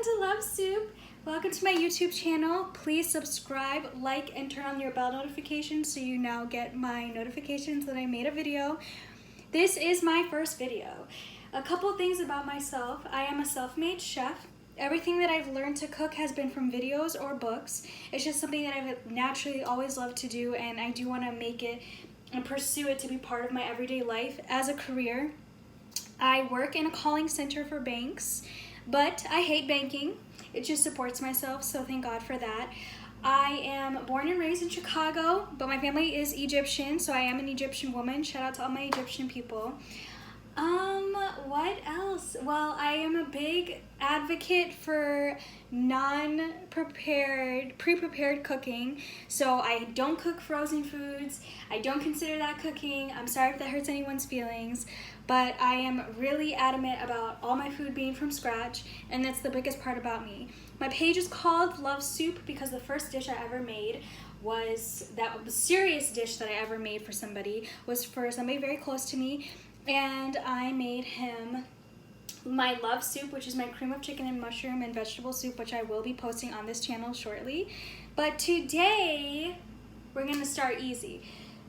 Welcome to Love Soup. Welcome to my YouTube channel. Please subscribe, like, and turn on your bell notifications so you now get my notifications that I made a video. This is my first video. A couple things about myself. I am a self-made chef. Everything that I've learned to cook has been from videos or books. It's just something that I've naturally always loved to do, and I do want to make it and pursue it to be part of my everyday life as a career. I work in a calling center for banks, but I hate banking. It just supports myself, so thank God for that. I am born and raised in Chicago, but my family is Egyptian, so I am an Egyptian woman. Shout out to all my Egyptian people. What else? Well, I am a big advocate for pre-prepared cooking. So I don't cook frozen foods. I don't consider that cooking. I'm sorry if that hurts anyone's feelings, but I am really adamant about all my food being from scratch, and that's the biggest part about me. My page is called Love Soup because the first dish I ever made was the serious dish that I ever made for somebody was for somebody very close to me. And I made him my love soup, which is my cream of chicken and mushroom and vegetable soup, which I will be posting on this channel shortly. But today, we're gonna start easy.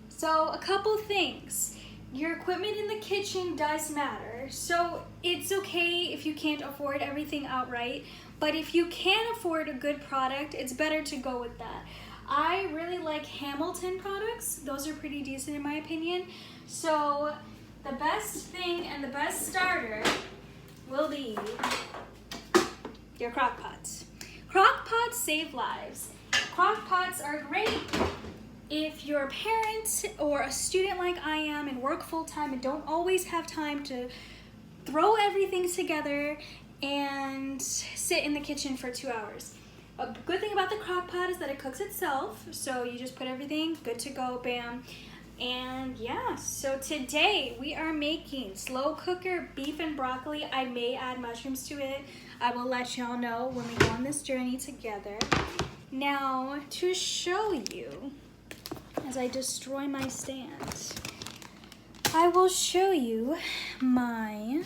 So a couple things. Your equipment in the kitchen does matter. So it's okay if you can't afford everything outright, but if you can afford a good product, it's better to go with that. I really like Hamilton products. Those are pretty decent in my opinion. So the best thing and the best starter will be your crock pots. Crock pots save lives. Crock pots are great if you're a parent or a student like I am and work full-time and don't always have time to throw everything together and sit in the kitchen for 2 hours. A good thing about the crock pot is that it cooks itself, so you just put everything, good to go, bam. And yeah, so today we are making slow cooker beef and broccoli. I may add mushrooms to it. I will let y'all know when we go on this journey together. Now, to show you, as I destroy my stand, I will show you my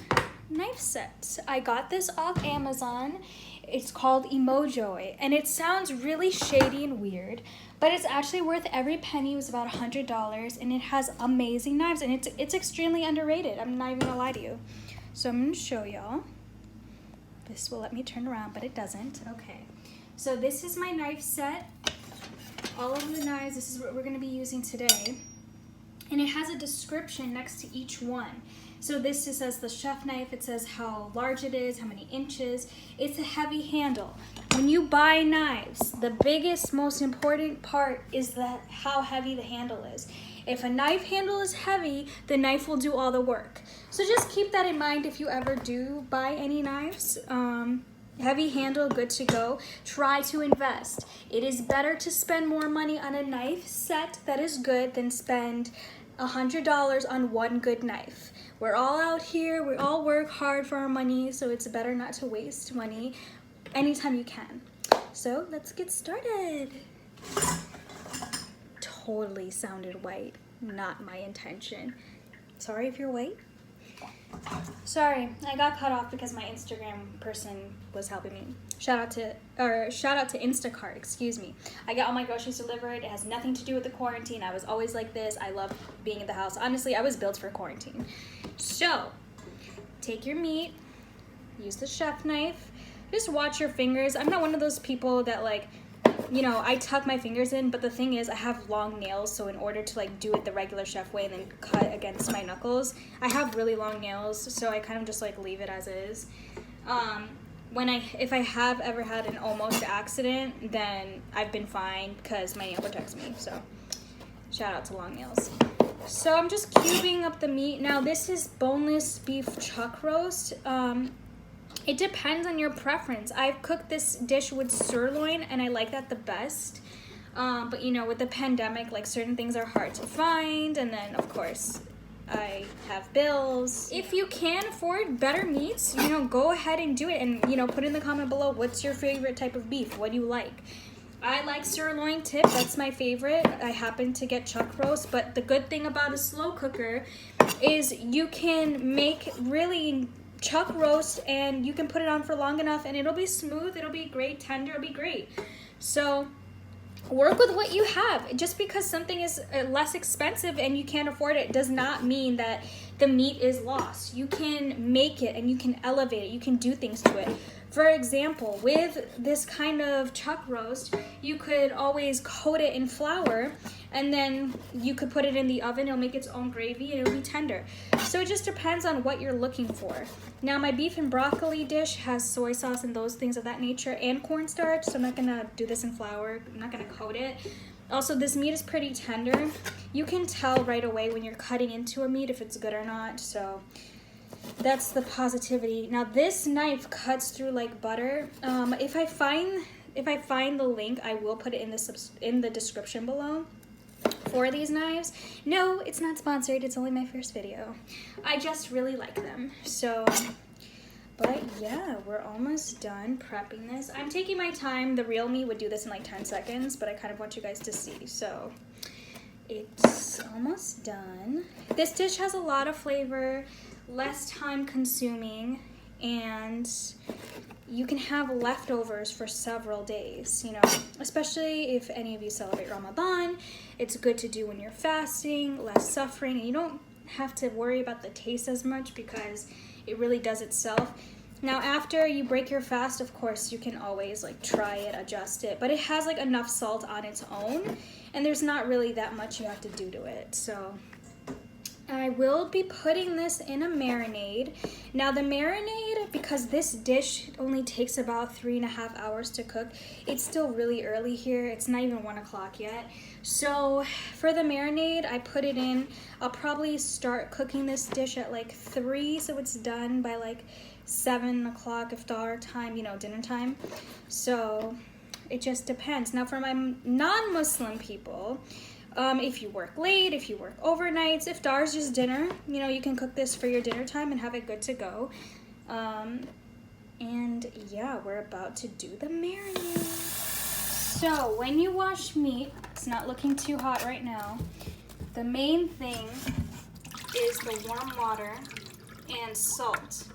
knife set. I got this off Amazon. It's called Emojoy, and it sounds really shady and weird, but it's actually worth every penny. It was about $100, and it has amazing knives, and it's extremely underrated. I'm not even gonna lie to you. So I'm gonna show y'all. This will let me turn around, but it doesn't. Okay, so this is my knife set. All of the knives, this is what we're gonna be using today, and it has a description next to each one. So this just says the chef knife, it says how large it is, how many inches. It's a heavy handle. When you buy knives, the biggest, most important part is how heavy the handle is. If a knife handle is heavy, the knife will do all the work. So just keep that in mind if you ever do buy any knives. Heavy handle, good to go. Try to invest. It is better to spend more money on a knife set that is good than spend $100 on one good knife. We're all out here, we all work hard for our money, so it's better not to waste money anytime you can. So let's get started. Totally sounded white, not my intention. Sorry if you're white. Sorry, I got cut off because my Instagram person was helping me. Shout out to Instacart, excuse me. I get all my groceries delivered. It has nothing to do with the quarantine. I was always like this. I love being in the house. Honestly, I was built for quarantine. So, take your meat, use the chef knife. Just watch your fingers. I'm not one of those people that I tuck my fingers in, but the thing is I have long nails, so in order to do it the regular chef way and then cut against my knuckles, I have really long nails, so I kind of just leave it as is. If I have ever had an almost accident, then I've been fine because my nail protects me, so shout out to long nails. So I'm just cubing up the meat. Now this is boneless beef chuck roast. It depends on your preference. I've cooked this dish with sirloin, and I like that the best. But with the pandemic, certain things are hard to find, and then of course I have bills. If you can afford better meats, go ahead and do it, and put in the comment below what's your favorite type of beef. What do you like? I like sirloin tip, that's my favorite. I happen to get chuck roast, but the good thing about a slow cooker is you can make really chuck roast, and you can put it on for long enough and it'll be smooth, it'll be great, tender, it'll be great. So work with what you have. Just because something is less expensive and you can't afford it does not mean that the meat is lost. You can make it and you can elevate it. You can do things to it. For example, with this kind of chuck roast, you could always coat it in flour and then you could put it in the oven. It'll make its own gravy and it'll be tender. So it just depends on what you're looking for. Now my beef and broccoli dish has soy sauce and those things of that nature and cornstarch, so I'm not gonna do this in flour. I'm not gonna coat it. Also, this meat is pretty tender. You can tell right away when you're cutting into a meat if it's good or not, so that's the positivity. Now this knife cuts through like butter. If I find the link, I will put it in the description below for these knives. No, it's not sponsored. It's only my first video. I just really like them. So, but yeah, we're almost done prepping this. I'm taking my time. The real me would do this in like 10 seconds, but I kind of want you guys to see. So it's almost done. This dish has a lot of flavor, less time consuming, and you can have leftovers for several days, you know, especially if any of you celebrate Ramadan. It's good to do when you're fasting, less suffering, and you don't have to worry about the taste as much because it really does itself. Now after you break your fast, of course, you can always like try it, adjust it, but it has like enough salt on its own and there's not really that much you have to do to it. So I will be putting this in a marinade. Now the marinade, because this dish only takes about 3.5 hours to cook, it's still really early here. It's not even 1 o'clock yet. So for the marinade, I put it in. I'll probably start cooking this dish at like 3, so it's done by like 7 o'clock iftar time, you know, dinner time. So it just depends. Now for my non-Muslim people, if you work late, if you work overnights, iftar is just dinner, you know, you can cook this for your dinner time and have it good to go. And yeah, we're about to do the marinade. So when you wash meat, it's not looking too hot right now. The main thing is the warm water and salt.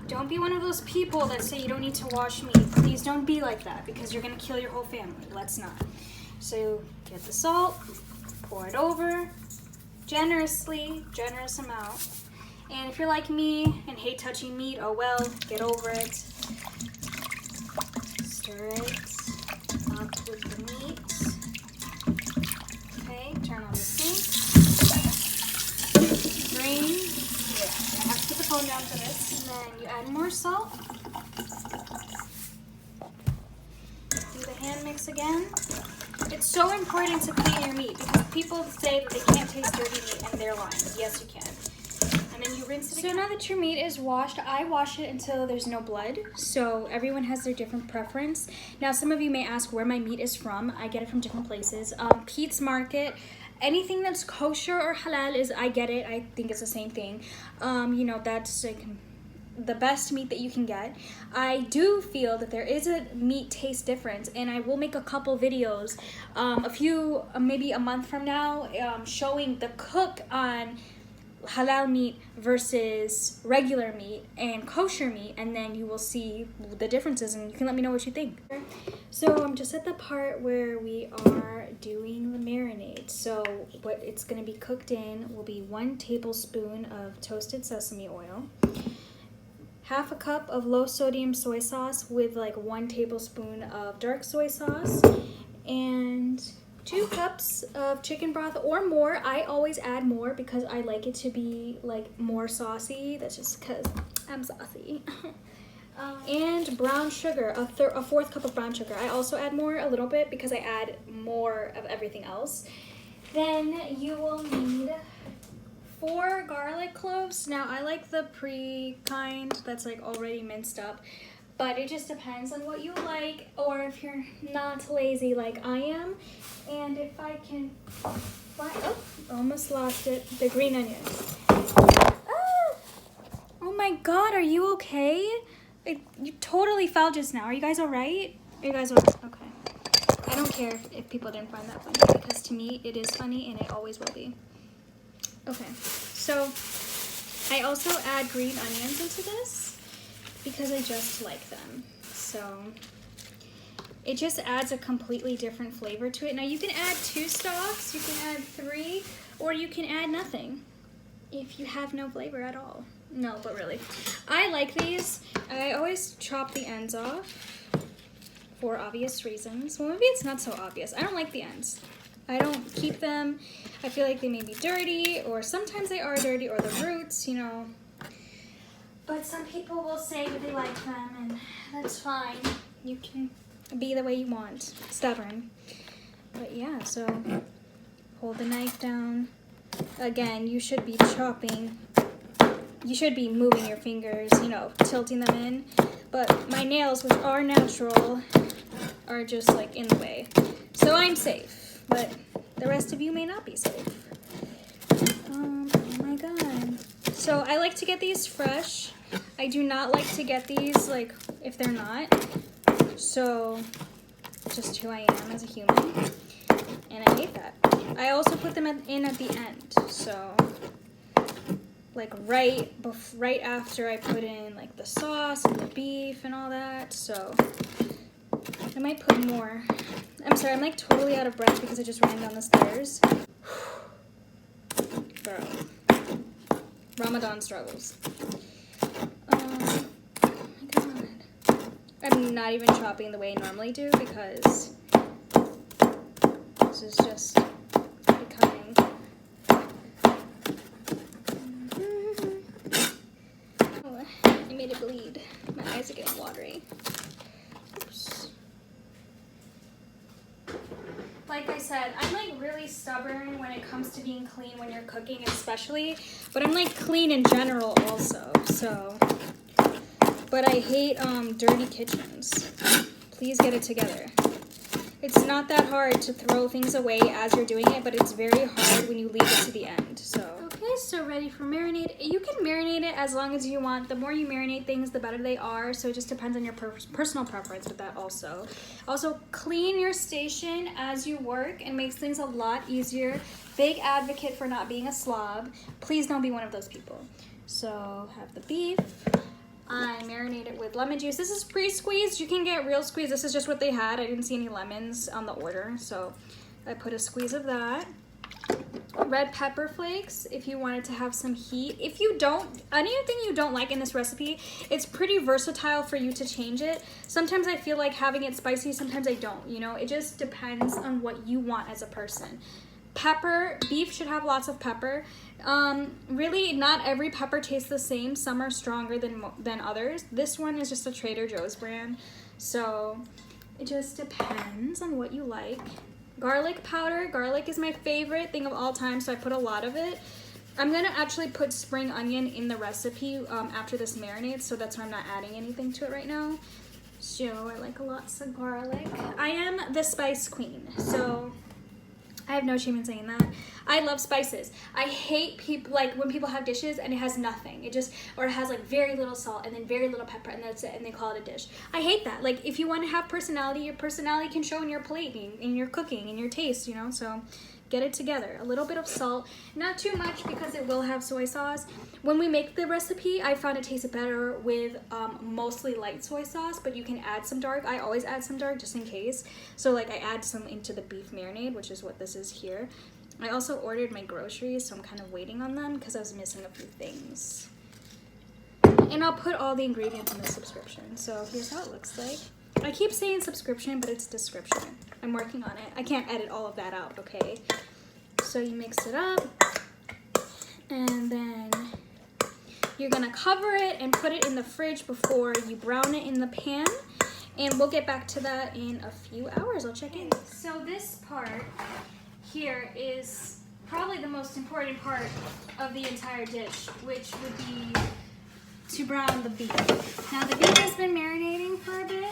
Don't be one of those people that say you don't need to wash meat. Please don't be like that because you're gonna kill your whole family. Let's not. So get the salt, pour it over generously, generous amount. And if you're like me and hate touching meat, oh well, get over it. Stir it up with the meat. Okay, turn on the sink. Drain. Yeah, I have to put the phone down for this. And then you add more salt. Do the hand mix again. It's so important to clean your meat because people say that they can't taste dirty meat and they're lying. Yes, you can. And then you rinse it again. So now that your meat is washed, I wash it until there's no blood. So everyone has their different preference. Now, some of you may ask where my meat is from. I get it from different places. Pete's Market. Anything that's kosher or halal I get it. I think it's the same thing. You know, that's like the best meat that you can get. I do feel that there is a meat taste difference, and I will make a couple videos, maybe a month from now, showing the cook on halal meat versus regular meat and kosher meat, and then you will see the differences and you can let me know what you think. So I'm just at the part where we are doing the marinade. So what it's going to be cooked in will be 1 tablespoon of toasted sesame oil, 1/2 cup of low sodium soy sauce with like 1 tablespoon of dark soy sauce, and 2 cups of chicken broth or more. I always add more because I like it to be like more saucy. That's just because I'm saucy. And brown sugar, a 1/4 cup of brown sugar. I also add more a little bit because I add more of everything else. Then you will need 4 garlic cloves. Now I like the pre-kind that's like already minced up, but it just depends on what you like, or if you're not lazy like I am. And if I can find, oh, almost lost it, the green onions. Ah! Oh my God, are you okay? You totally fell just now. Are you guys all right? Are you guys okay? I don't care if people didn't find that funny, because to me it is funny and it always will be. Okay, so I also add green onions into this. because I just like them. So it just adds a completely different flavor to it. Now you can add 2 stalks, you can add 3, or you can add nothing if you have no flavor at all. No, but really, I like these. I always chop the ends off for obvious reasons. Well, maybe it's not so obvious. I don't like the ends. I don't keep them. I feel like they may be dirty, or sometimes they are dirty, or the roots, you know. But some people will say that they like them, and that's fine. You can be the way you want. Stubborn. But yeah, so hold the knife down. Again, you should be chopping. You should be moving your fingers, you know, tilting them in. But my nails, which are natural, are just like in the way. So I'm safe, but the rest of you may not be safe. Oh my god. So I like to get these fresh. I do not like to get these like if they're not. So just who I am as a human. And I hate that. I also put them in at the end. So like right after I put in like the sauce and the beef and all that. So I might put more. I'm sorry, I'm like totally out of breath because I just ran down the stairs. Bro. Ramadan struggles. Oh my god. I'm not even chopping the way I normally do because this is just becoming... Oh, I made it bleed. My eyes are getting watery. Oops. Like I said, I'm like really stubborn when it comes to being clean when you're cooking especially, but I'm like clean in general also, so. But I hate dirty kitchens. Please get it together. It's not that hard to throw things away as you're doing it, but it's very hard when you leave it to the end, so. Okay, so ready for marinade. You can marinate it as long as you want. The more you marinate things, the better they are, so it just depends on your personal preference with that also. Also, clean your station as you work. It makes things a lot easier. Big advocate for not being a slob. Please don't be one of those people. So, have the beef. I marinate it with lemon juice. This is pre-squeezed. You can get real squeeze. This is just what they had. I didn't see any lemons on the order, so I put a squeeze of that. Red pepper flakes if you wanted to have some heat. If you don't, anything you don't like in this recipe, it's pretty versatile for you to change it. Sometimes I feel like having it spicy, sometimes I don't, you know? It just depends on what you want as a person. Pepper, beef should have lots of pepper. Really, not every pepper tastes the same. Some are stronger than others. This one is just a Trader Joe's brand, so it just depends on what you like. Garlic powder. Garlic is my favorite thing of all time, so I put a lot of it. I'm gonna actually put spring onion in the recipe after this marinade, so that's why I'm not adding anything to it right now. So I like lots of garlic. I am the spice queen, so I have no shame in saying that. I love spices. I hate people like when people have dishes and it has nothing. It just, or it has like very little salt and then very little pepper and that's it and they call it a dish. I hate that. Like if you want to have personality, your personality can show in your plating, in your cooking, in your taste, you know? So get it together. A little bit of salt, not too much because it will have soy sauce. When we make the recipe, I found it tasted better with mostly light soy sauce, but you can add some dark. I always add some dark just in case. So like I add some into the beef marinade, which is what this is here. I also ordered my groceries, so I'm kind of waiting on them because I was missing a few things. And I'll put all the ingredients in the subscription. So here's how it looks like. I keep saying subscription, but it's description. I'm working on it. I can't edit all of that out, okay? So you mix it up, and then you're gonna cover it and put it in the fridge before you brown it in the pan. And we'll get back to that in a few hours. I'll check in. So this part here is probably the most important part of the entire dish, which would be to brown the beef. Now the beef has been marinating for a bit,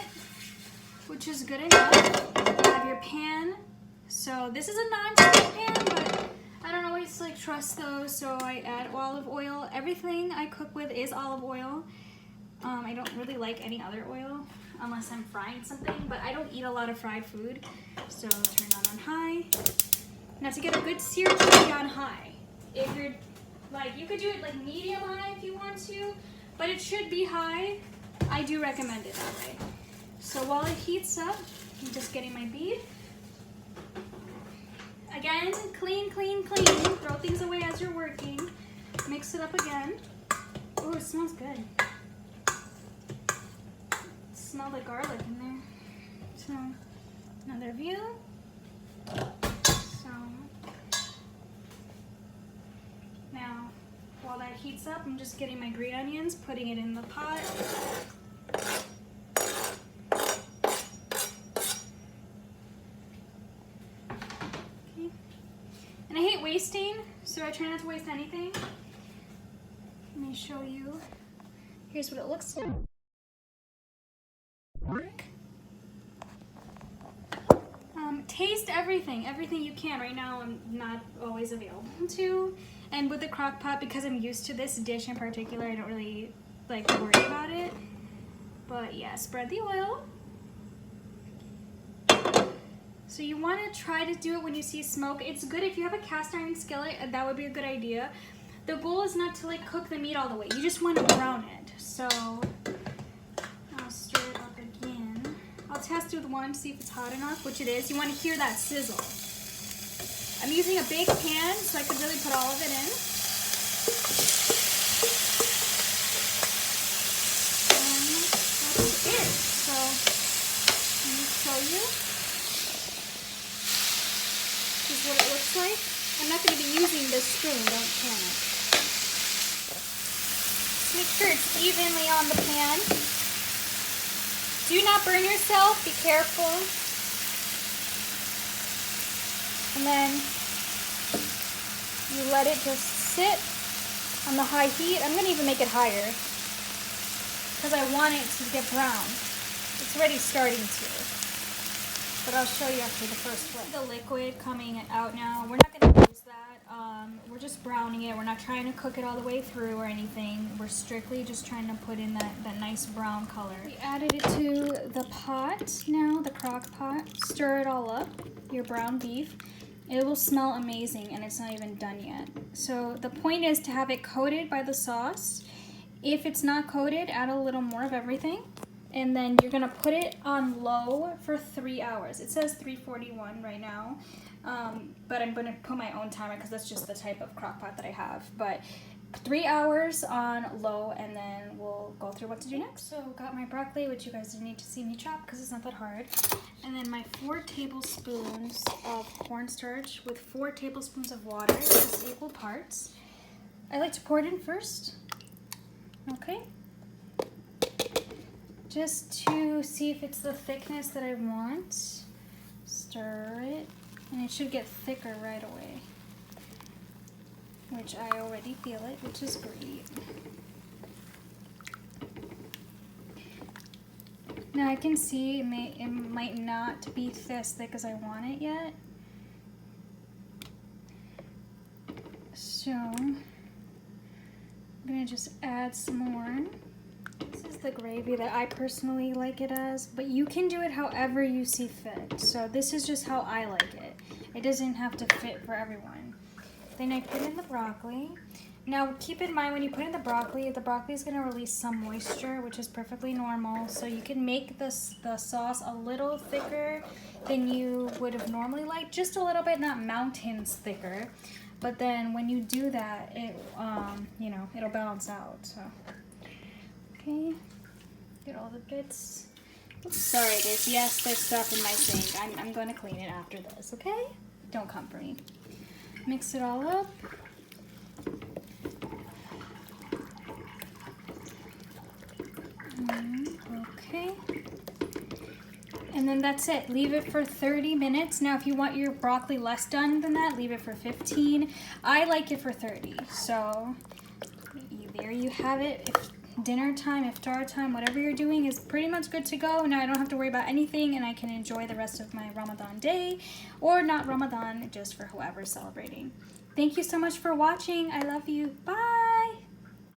which is good enough. You have your pan. So this is a non-stick pan, but I don't always like trust those, so I add olive oil. Everything I cook with is olive oil. I don't really like any other oil unless I'm frying something, but I don't eat a lot of fried food, so turn that on high. Now to get a good sear, it should be on high. If you're like, you could do it like medium high if you want to, but it should be high. I do recommend it that way. So while it heats up, I'm just getting my beef. Again, clean, clean, clean. Throw things away as you're working. Mix it up again. Oh, it smells good. It smells like garlic in there. So, another view. So, now, while that heats up, I'm just getting my green onions, putting it in the pot. And I hate wasting, so I try not to waste anything. Let me show you. Here's what it looks like. Taste everything you can. Right now I'm not always available to. And with the crock pot, because I'm used to this dish in particular, I don't really like worry about it. But yeah, spread the oil. So you want to try to do it when you see smoke. It's good if you have a cast iron skillet, that would be a good idea. The goal is not to like cook the meat all the way. You just want to brown it. So I'll stir it up again. I'll test with one to see if it's hot enough, which it is. You want to hear that sizzle. I'm using a big pan so I could really put all of it in. And that's it. So let me show you. This is what it looks like. I'm not going to be using this spoon, don't panic. Make sure it's evenly on the pan. Do not burn yourself, be careful. And then you let it just sit on the high heat. I'm going to even make it higher because I want it to get brown. It's already starting to. But I'll show you after the first one. The liquid coming out now. We're not going to use that. We're just browning it. We're not trying to cook it all the way through or anything. We're strictly just trying to put in that nice brown color. We added it to the pot now, the crock pot. Stir it all up, your brown beef. It will smell amazing and it's not even done yet. So the point is to have it coated by the sauce. If it's not coated, add a little more of everything. And then you're gonna put it on low for 3 hours. It says 341 right now, but I'm gonna put my own timer because that's just the type of crock pot that I have. But 3 hours on low, and then we'll go through what to do next. So got my broccoli, which you guys didn't need to see me chop because it's not that hard. And then my 4 tablespoons of cornstarch with 4 tablespoons of water, just equal parts. I like to pour it in first, okay? Just to see if it's the thickness that I want. Stir it, and it should get thicker right away. Which I already feel it, which is great. Now I can see it might not be this thick as I want it yet. So I'm gonna just add some more. This is the gravy that I personally like it as, but you can do it however you see fit. So this is just how I like it. It doesn't have to fit for everyone. Then I put in the broccoli. Now keep in mind when you put in the broccoli is going to release some moisture, which is perfectly normal. So you can make the sauce a little thicker than you would have normally liked. Just a little bit, not mountains thicker. But then when you do that, it you know, it'll balance out. So okay, get all the bits. Oops, sorry, there's stuff in my sink. I'm going to clean it after this, okay? Don't come for me. Mix it all up. Okay. And then that's it. Leave it for 30 minutes. Now, if you want your broccoli less done than that, leave it for 15. I like it for 30. So there you have it. If dinner time, iftar time, whatever you're doing is pretty much good to go. Now I don't have to worry about anything and I can enjoy the rest of my Ramadan day, or not Ramadan, just for whoever's celebrating. Thank you so much for watching. I love you. Bye.